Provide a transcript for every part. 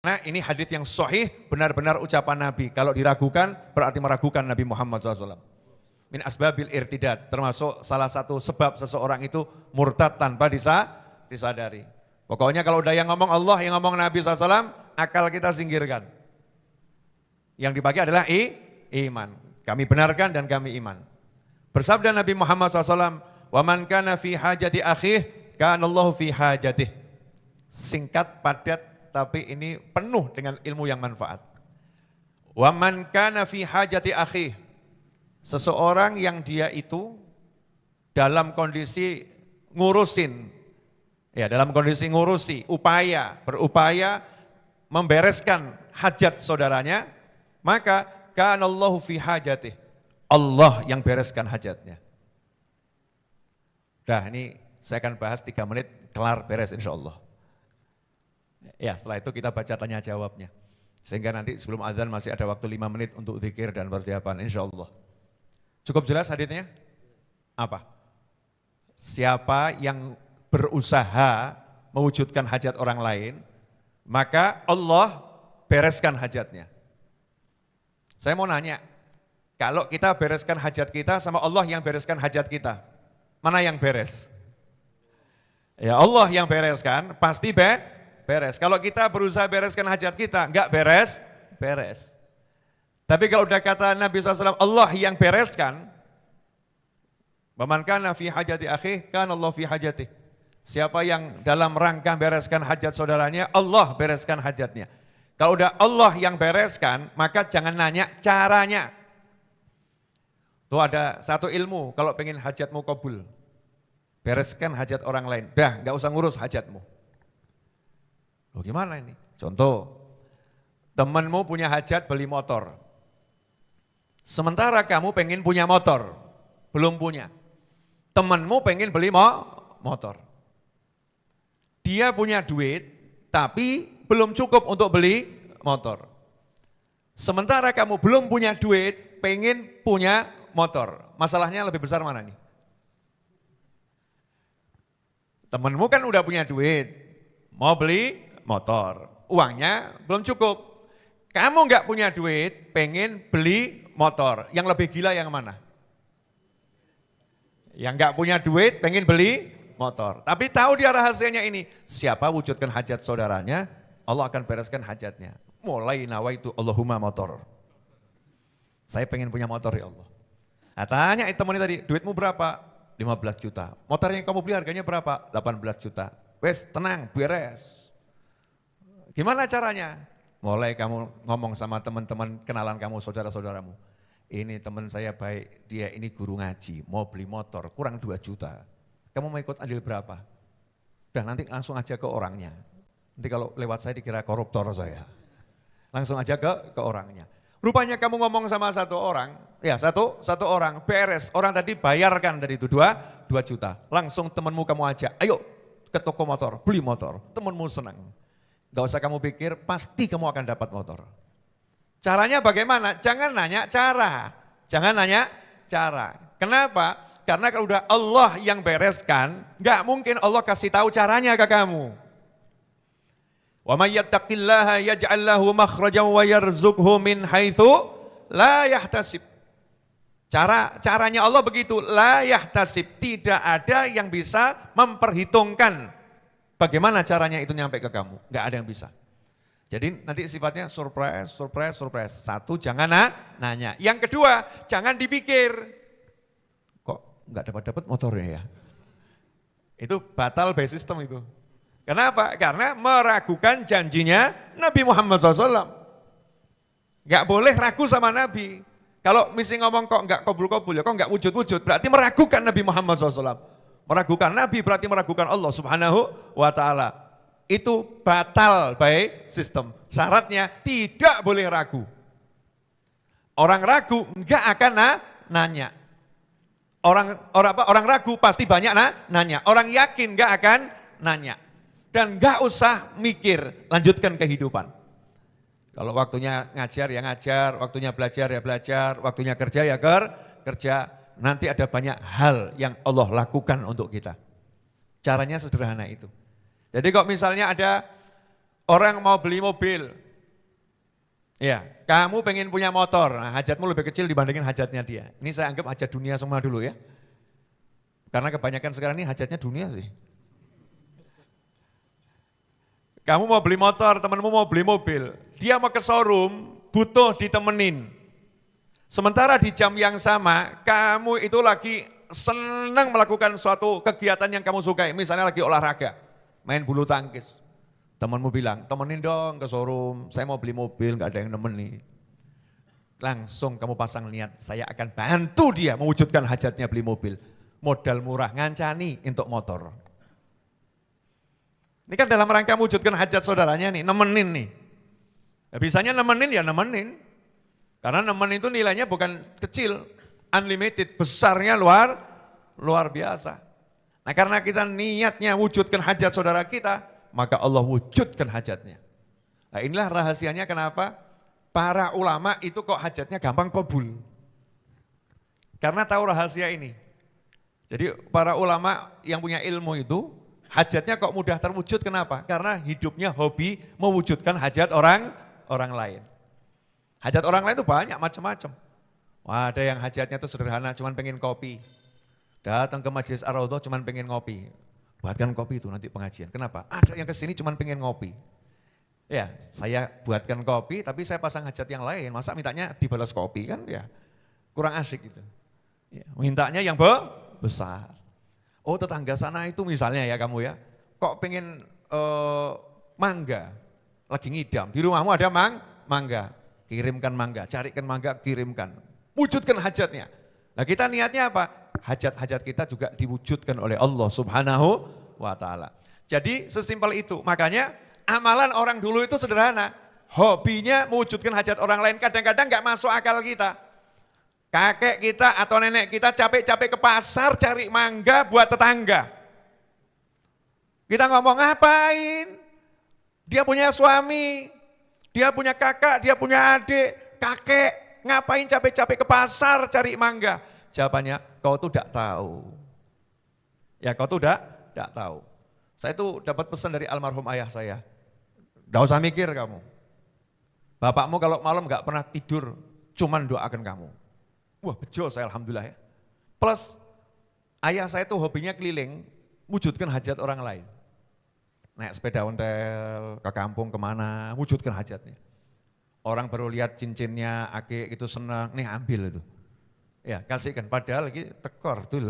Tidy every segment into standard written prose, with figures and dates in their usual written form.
Nah ini hadis yang sahih, benar-benar ucapan Nabi. Kalau diragukan berarti meragukan Nabi Muhammad SAW. Min asbabil irtidad, termasuk salah satu sebab seseorang itu murtad tanpa disadari. Pokoknya kalau udah yang ngomong Allah, yang ngomong Nabi SAW, akal kita singkirkan. Yang dipakai adalah iman. Kami benarkan dan kami iman. Bersabda Nabi Muhammad SAW, wa man kana fi hajati akhih, kana Allahu fi hajatih. Singkat, padat, tapi ini penuh dengan ilmu yang manfaat. Wa man kana fi hajati akhih, seseorang yang dia itu dalam kondisi ngurusin, ya dalam kondisi ngurusi, berupaya membereskan hajat saudaranya, maka kana Allahu fi hajatih, Allah yang bereskan hajatnya. Dah ini saya akan bahas 3 menit, kelar beres insya Allah. Ya setelah itu kita baca tanya jawabnya. Sehingga nanti sebelum azan masih ada waktu 5 menit untuk zikir dan persiapan insya Allah. Cukup jelas haditsnya? Apa? Siapa yang berusaha mewujudkan hajat orang lain, maka Allah bereskan hajatnya. Saya mau nanya, kalau kita bereskan hajat kita sama Allah yang bereskan hajat kita, mana yang beres? Ya Allah yang bereskan, pasti beres. Kalau kita berusaha bereskan hajat kita, enggak beres. Tapi kalau udah kata Nabi SAW, Allah yang bereskan, man kana fi hajati akhih, kana Allah fi hajatih. Siapa yang dalam rangka bereskan hajat saudaranya, Allah bereskan hajatnya. Kalau udah Allah yang bereskan, maka jangan nanya caranya. Tuh ada satu ilmu, kalau pengen hajatmu kabul, bereskan hajat orang lain. Dah, enggak usah ngurus hajatmu. Loh gimana ini? Contoh, temanmu punya hajat beli motor. Sementara kamu pengen punya motor, belum punya. Temanmu pengen beli motor. Dia punya duit, tapi belum cukup untuk beli motor. Sementara kamu belum punya duit, pengen punya motor. Masalahnya lebih besar mana nih? Temanmu kan udah punya duit, mau beli motor, uangnya belum cukup. Kamu nggak punya duit, pengen beli motor. Yang lebih gila yang mana? Yang nggak punya duit, pengen beli motor. Tapi tahu dia rahasianya ini, siapa wujudkan hajat saudaranya, Allah akan bereskan hajatnya. Mulai nawaitu Allahumma motor. Saya pengen punya motor ya Allah. Nah, tanya temannya tadi, duitmu berapa? 15 juta. Motor yang kamu beli harganya berapa? 18 juta. Wes tenang, beres. Gimana caranya? Mulai kamu ngomong sama teman-teman kenalan kamu, saudara-saudaramu. Ini teman saya baik, dia ini guru ngaji, mau beli motor, kurang 2 juta. Kamu mau ikut andil berapa? Udah nanti langsung aja ke orangnya. Nanti kalau lewat saya dikira koruptor saya. Langsung aja ke orangnya. Rupanya kamu ngomong sama satu orang, ya satu orang, beres. Orang tadi bayarkan dari itu 2 juta. Langsung temanmu kamu ajak, ayo ke toko motor, beli motor. Temanmu senang. Gak usah kamu pikir, pasti kamu akan dapat motor. Caranya bagaimana? Jangan nanya cara. Kenapa? Karena kalau udah Allah yang bereskan, gak mungkin Allah kasih tahu caranya ke kamu. Wa may yattaqillaha yaj'al lahu makhrajan wa yarzuqhu min haitsu la yahtasib. Caranya Allah begitu, la yahtasib, tidak ada yang bisa memperhitungkan bagaimana caranya itu nyampe ke kamu, enggak ada yang bisa. Jadi nanti sifatnya surprise. Satu, jangan nanya. Yang kedua, jangan dipikir, kok enggak dapat motornya ya. Itu batal by system itu. Kenapa? Karena meragukan janjinya Nabi Muhammad SAW. Enggak boleh ragu sama Nabi. Kalau mesti ngomong kok enggak kabul-kabul ya, kok enggak wujud-wujud, berarti meragukan Nabi Muhammad SAW. Meragukan Nabi berarti meragukan Allah Subhanahu wa ta'ala. Itu batal by system. Syaratnya tidak boleh ragu. Orang ragu enggak akan nanya. Orang ragu pasti banyak nanya. Orang yakin enggak akan nanya. Dan enggak usah mikir, lanjutkan kehidupan. Kalau waktunya ngajar ya ngajar, waktunya belajar ya belajar, waktunya kerja ya kerja. Nanti ada banyak hal yang Allah lakukan untuk kita. Caranya sederhana itu. Jadi kok misalnya ada Orang mau beli mobil, ya, kamu pengen punya motor, nah hajatmu lebih kecil dibandingin hajatnya dia. Ini saya anggap hajat dunia semua dulu ya. Karena kebanyakan sekarang ini hajatnya dunia sih. Kamu mau beli motor, temanmu mau beli mobil, dia mau ke showroom, butuh ditemenin. Sementara di jam yang sama, kamu itu lagi senang melakukan suatu kegiatan yang kamu sukai, misalnya lagi olahraga, main bulu tangkis. Temanmu bilang, temenin dong ke showroom, saya mau beli mobil, gak ada yang nemenin. Langsung kamu pasang niat, saya akan bantu dia mewujudkan hajatnya beli mobil. Modal murah, ngancani untuk motor. Ini kan dalam rangka mewujudkan hajat saudaranya nih, nemenin nih. Ya, bisanya nemenin ya nemenin. Karena nemenin itu nilainya bukan kecil, unlimited, besarnya luar biasa. Nah karena kita niatnya wujudkan hajat saudara kita, maka Allah wujudkan hajatnya. Nah inilah rahasianya kenapa para ulama itu kok hajatnya gampang kabul. Karena tahu rahasia ini. Jadi para ulama yang punya ilmu itu, hajatnya kok mudah terwujud, kenapa? Karena hidupnya hobi mewujudkan hajat orang lain. Hajat orang lain itu banyak macam-macam. Wah, ada yang hajatnya itu sederhana, cuman pengen kopi. Datang ke Majelis Ar-Raudhah cuman pengen ngopi. Buatkan kopi itu nanti pengajian. Kenapa? Ada yang kesini cuman pengen ngopi. Ya, saya buatkan kopi tapi saya pasang hajat yang lain. Masa mintanya dibalas kopi kan ya kurang asik gitu. Ya, mintanya yang besar. Oh tetangga sana itu misalnya ya kamu ya, kok pengen mangga, lagi ngidam, di rumahmu ada mangga, kirimkan mangga, carikan mangga, kirimkan, wujudkan hajatnya. Nah kita niatnya apa? Hajat-hajat kita juga diwujudkan oleh Allah Subhanahu wa Ta'ala. Jadi sesimpel itu, makanya amalan orang dulu itu sederhana, hobinya mewujudkan hajat orang lain, kadang-kadang gak masuk akal kita. Kakek kita atau nenek kita capek-capek ke pasar cari mangga buat tetangga. Kita ngomong ngapain? Dia punya suami, dia punya kakak, dia punya adik, kakek. Ngapain capek-capek ke pasar cari mangga? Jawabannya, kau tuh tidak tahu. Ya kau tuh tidak tahu. Saya tuh dapat pesan dari almarhum ayah saya. Tidak usah mikir kamu. Bapakmu kalau malam gak pernah tidur, cuman doakan kamu. Wah bejo saya alhamdulillah ya. Plus ayah saya tuh hobinya keliling, wujudkan hajat orang lain. Naik sepeda ontel, ke kampung kemana, wujudkan hajatnya. Orang baru lihat cincinnya, akik itu senang, nih ambil itu. Ya kasihkan, padahal lagi tekor tuh.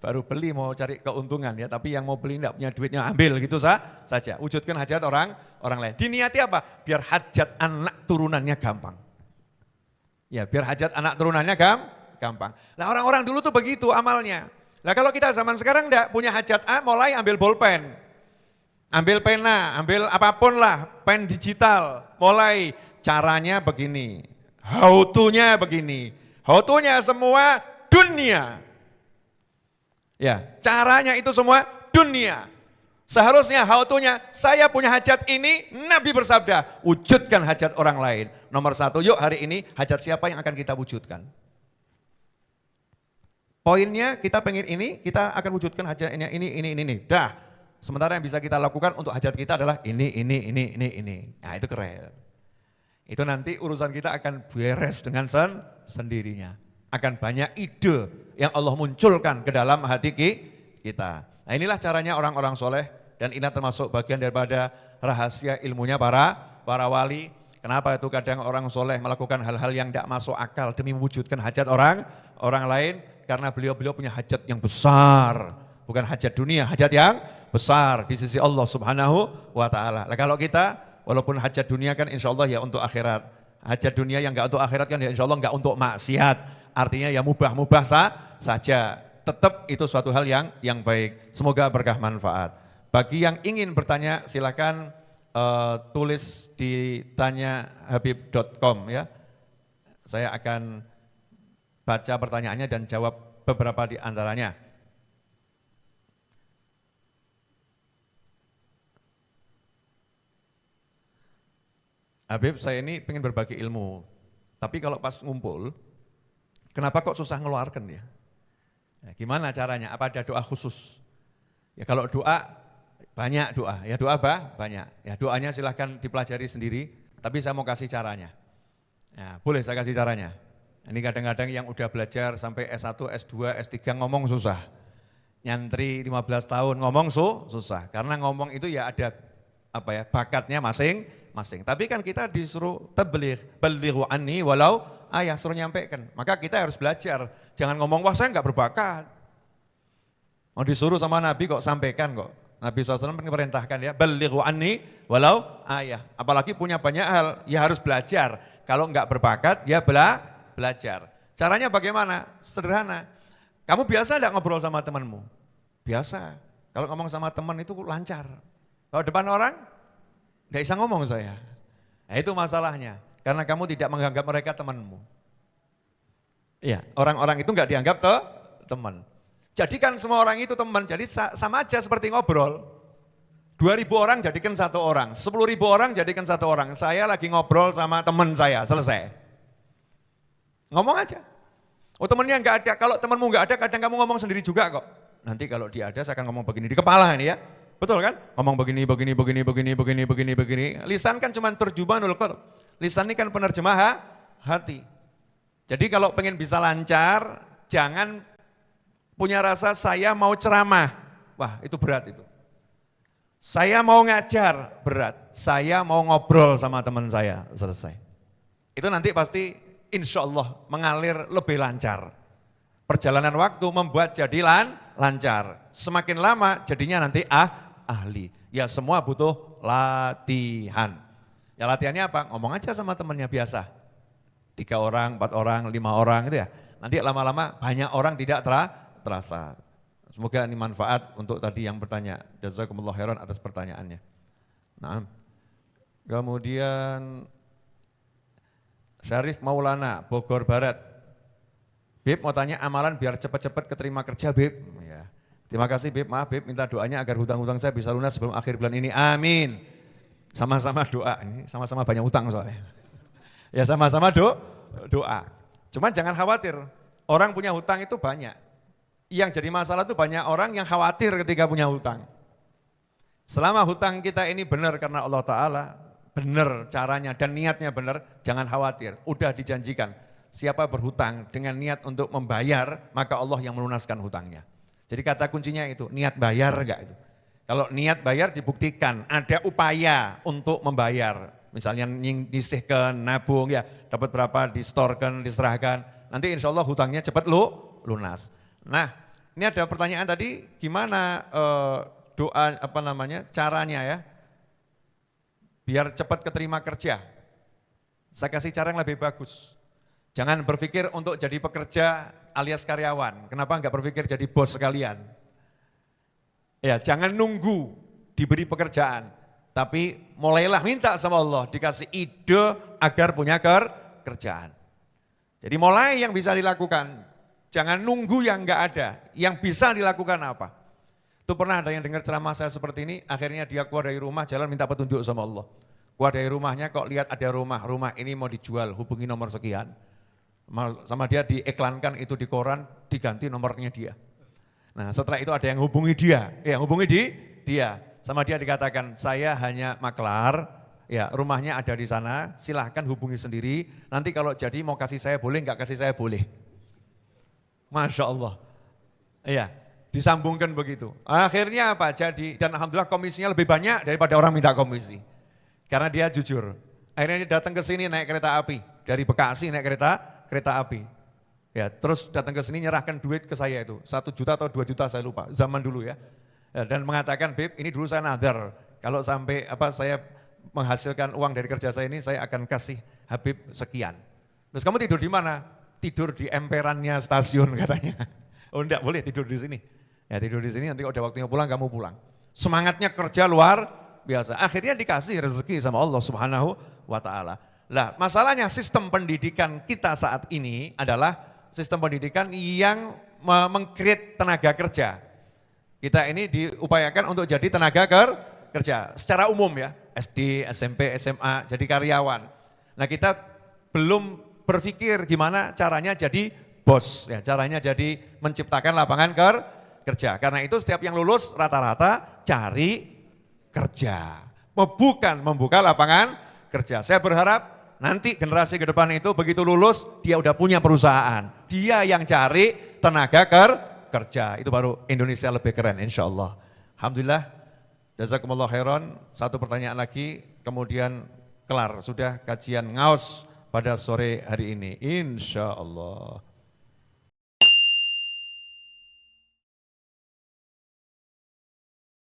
Baru beli mau cari keuntungan ya, tapi yang mau beli enggak punya duitnya ambil gitu saja. Wujudkan hajat orang lain. Diniati apa? Biar hajat anak turunannya gampang. Ya biar hajat anak turunannya gampang. Nah orang-orang dulu tuh begitu amalnya. Nah kalau kita zaman sekarang enggak punya hajat A, mulai ambil bolpen. Ambil pena, ambil apapun lah, pen digital. Mulai caranya begini, how to-nya begini. How to-nya semua dunia. Ya caranya itu semua dunia. Seharusnya how to-nya, saya punya hajat ini, Nabi bersabda, wujudkan hajat orang lain. Nomor satu, yuk hari ini hajat siapa yang akan kita wujudkan? Poinnya kita pengen ini, kita akan wujudkan hajatnya ini. Dah, sementara yang bisa kita lakukan untuk hajat kita adalah ini. Nah itu keren. Itu nanti urusan kita akan beres dengan sendirinya. Akan banyak ide yang Allah munculkan ke dalam hati kita. Nah inilah caranya orang-orang soleh dan ini termasuk bagian daripada rahasia ilmunya para wali. Kenapa itu kadang orang soleh melakukan hal-hal yang tidak masuk akal demi mewujudkan hajat orang lain. Karena beliau punya hajat yang besar. Bukan hajat dunia, hajat yang besar di sisi Allah Subhanahu wa Ta'ala. Nah kalau kita walaupun hajat dunia kan insya Allah ya untuk akhirat. Hajat dunia yang enggak untuk akhirat kan ya insya Allah enggak untuk maksiat. Artinya ya mubah-mubah saja. Tetap itu suatu hal yang baik. Semoga berkah manfaat. Bagi yang ingin bertanya silakan tulis di tanyahabib.com ya. Saya akan baca pertanyaannya dan jawab beberapa di antaranya. Habib, saya ini pengen berbagi ilmu. Tapi kalau pas ngumpul, kenapa kok susah ngeluarkan ya? Gimana caranya? Apa ada doa khusus? Ya kalau doa Banyak doa, ya doa banyak. Ya doanya silahkan dipelajari sendiri, tapi saya mau kasih caranya. Ya, boleh saya kasih caranya. Ini kadang-kadang yang udah belajar sampai S1, S2, S3 ngomong susah. Nyantri 15 tahun ngomong susah. Karena ngomong itu ya ada bakatnya masing-masing. Tapi kan kita disuruh tablighu anni walau ayah, suruh nyampaikan. Maka kita harus belajar. Jangan ngomong, wah saya enggak berbakat. Mau disuruh sama Nabi kok sampaikan kok. Nabi SAW memerintahkan ya, balighu anni walau ayah. Apalagi punya banyak hal, ya harus belajar. Kalau enggak berbakat, ya belajar. Caranya bagaimana? Sederhana. Kamu biasa enggak ngobrol sama temanmu? Biasa. Kalau ngomong sama teman itu lancar. Kalau depan orang, enggak bisa ngomong saya. Nah itu masalahnya. Karena kamu tidak menganggap mereka temanmu. Iya, orang-orang itu enggak dianggap teman. Jadikan semua orang itu teman, jadi sama aja seperti ngobrol. 2.000 orang jadikan 1 orang, 10.000 orang jadikan 1 orang. Saya lagi ngobrol sama teman saya, selesai. Ngomong aja. Oh temennya enggak ada, kalau temanmu enggak ada kadang kamu ngomong sendiri juga kok. Nanti kalau dia ada saya akan ngomong begini, di kepala ini ya. Betul kan? Ngomong begini. Lisan kan cuma terjemahanul qalb. Lisan ini kan penerjemah hati. Jadi kalau pengen bisa lancar, jangan punya rasa saya mau ceramah, wah itu berat itu. Saya mau ngajar, berat. Saya mau ngobrol sama teman saya, selesai. Itu nanti pasti insya Allah mengalir lebih lancar. Perjalanan waktu membuat jadi lancar. Semakin lama jadinya nanti ahli. Ya semua butuh latihan. Ya latihannya apa? Ngomong aja sama temannya biasa. 3 orang, 4 orang, 5 orang gitu ya. Nanti lama-lama banyak orang tidak terasa. Semoga ini manfaat untuk tadi yang bertanya. Jazakumullah khairan atas pertanyaannya. Nah, kemudian Syarif Maulana, Bogor Barat. Bib mau tanya amalan biar cepat-cepat keterima kerja Bib. Ya. Terima kasih Bib, maaf Bib minta doanya agar hutang-hutang saya bisa lunas sebelum akhir bulan ini. Amin. Sama-sama doa, ini sama-sama banyak utang soalnya. Ya sama-sama doa. Cuman jangan khawatir, orang punya hutang itu banyak. Yang jadi masalah itu banyak orang yang khawatir ketika punya hutang. Selama hutang kita ini benar karena Allah Ta'ala, benar caranya dan niatnya benar, jangan khawatir. Udah dijanjikan, siapa berhutang dengan niat untuk membayar, maka Allah yang melunaskan hutangnya. Jadi kata kuncinya itu, niat bayar enggak itu. Kalau niat bayar dibuktikan, ada upaya untuk membayar. Misalnya nyisihkan, nabung ya, dapat berapa, distorkan, diserahkan. Nanti insya Allah hutangnya cepat lunas. Nah, ini ada pertanyaan tadi, gimana doa caranya ya, biar cepat keterima kerja. Saya kasih cara yang lebih bagus. Jangan berpikir untuk jadi pekerja alias karyawan. Kenapa enggak berpikir jadi bos sekalian? Ya, jangan nunggu diberi pekerjaan, tapi mulailah minta sama Allah dikasih ide agar punya kerjaan. Jadi mulai yang bisa dilakukan. Jangan nunggu yang enggak ada, yang bisa dilakukan apa. Itu pernah ada yang dengar ceramah saya seperti ini, akhirnya dia keluar dari rumah, jalan minta petunjuk sama Allah. Keluar dari rumahnya kok lihat ada rumah ini mau dijual, hubungi nomor sekian. Sama dia diiklankan itu di koran, diganti nomornya dia. Nah setelah itu ada yang hubungi dia, dia. Sama dia dikatakan, saya hanya maklar, ya rumahnya ada di sana, silahkan hubungi sendiri, nanti kalau jadi mau kasih saya boleh, enggak kasih saya boleh. Masya Allah, iya disambungkan begitu. Akhirnya apa? Jadi dan alhamdulillah komisinya lebih banyak daripada orang minta komisi. Karena dia jujur. Akhirnya dia datang ke sini naik kereta api dari Bekasi naik kereta api. Ya terus datang ke sini nyerahkan duit ke saya itu 1 juta atau 2 juta saya lupa zaman dulu ya. Dan mengatakan Bib ini dulu saya nadar kalau sampai saya menghasilkan uang dari kerja saya ini saya akan kasih Habib sekian. Terus kamu tidur di mana? Tidur di emperannya stasiun katanya. Oh enggak boleh tidur di sini. Ya tidur di sini nanti kalau udah waktunya pulang kamu pulang. Semangatnya kerja luar biasa. Akhirnya dikasih rezeki sama Allah Subhanahu wa taala. Lah, masalahnya sistem pendidikan kita saat ini adalah sistem pendidikan yang meng-create tenaga kerja. Kita ini diupayakan untuk jadi tenaga kerja secara umum ya. SD, SMP, SMA, jadi karyawan. Nah, kita belum berpikir gimana caranya jadi bos, ya, caranya jadi menciptakan lapangan kerja. Karena itu setiap yang lulus rata-rata cari kerja. Bukan membuka lapangan kerja. Saya berharap nanti generasi ke depan itu begitu lulus, dia udah punya perusahaan. Dia yang cari tenaga kerja. Itu baru Indonesia lebih keren insya Allah. Alhamdulillah, jazakumullah khairan. Satu pertanyaan lagi, kemudian kelar. Sudah kajian ngaos pada sore hari ini insya Allah.